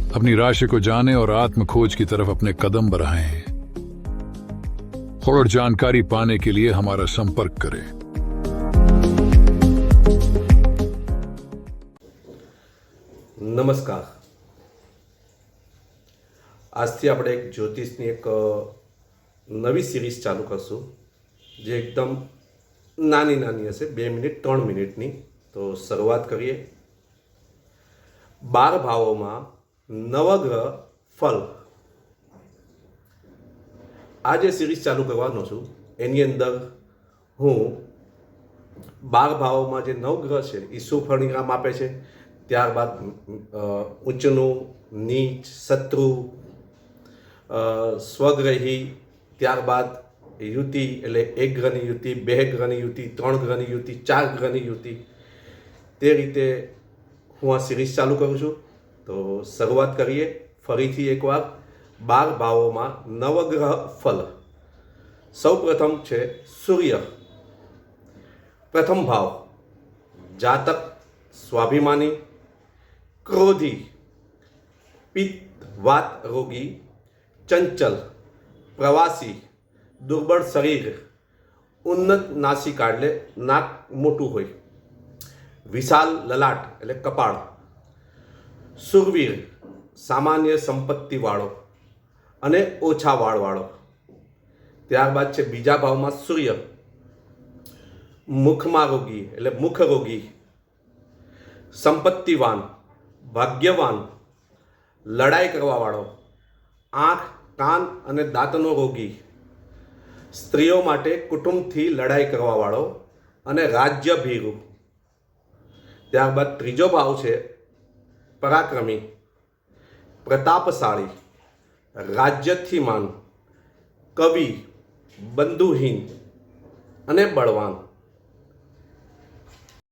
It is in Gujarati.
अपनी राशि को जाने और आत्म खोज की तरफ अपने कदम बढ़ाएं। और जानकारी पाने के लिए हमारा संपर्क करें। नमस्कार। આજથી આપણે એક જ્યોતિષની એક નવી સિરીઝ ચાલુ કરશું જે એકદમ નાની હશે, 2 મિનિટ 3 મિનિટની. તો શરૂઆત કરીએ. 12 ભાવોમાં નવગ્રહ ફલ. આ જે સિરીઝ ચાલુ કરવાનો છું એની અંદર હું 12 ભાવોમાં જે નવગ્રહ છે એ શું પરિણામ આપે છે, ત્યારબાદ ઉચ્ચનું, નીચ, શત્રુ, સ્વગ્રહી, ત્યારબાદ યુતિ એટલે 1 ગ્રહની યુતિ, 2 ગ્રહની યુતિ, 3 ગ્રહની યુતિ, 4 ગ્રહની યુતિ, તે રીતે હું આ સિરીઝ ચાલુ કરું છું. તો શરૂઆત કરીએ ફરીથી એકવાર 12 ભાવોમાં નવગ્રહ ફલ. સૌ પ્રથમ છે સૂર્ય. પ્રથમ ભાવ જાતક સ્વાભિમાની, ક્રોધી, પિત્ત વાત રોગી, ચંચલ, પ્રવાસી, દુર્બળ શરીર, ઉન્નત નાસિકા એટલે નાક મોટું હોય, વિશાલ લલાટ એટલે કપાળ, સુરવીર સામાન્ય સંપત્તિવાળો અને ઓછા વાળવાળો. ત્યારબાદ છે બીજા ભાવમાં સૂર્ય મુખમાં રોગી એટલે મુખ રોગી, સંપત્તિવાન, ભાગ્યવાન, લડાઈ કરવાવાળો, આંખ, કાન અને દાંતનો રોગી, સ્ત્રીઓ માટે કુટુંબથી લડાઈ કરવાવાળો અને રાજ્યભીરુ. ત્યારબાદ ત્રીજો ભાવ છે પરાક્રમી, પ્રતાપશાળી, રાજ્યથીમાન, કવિ, બંધુહીન અને બળવાન.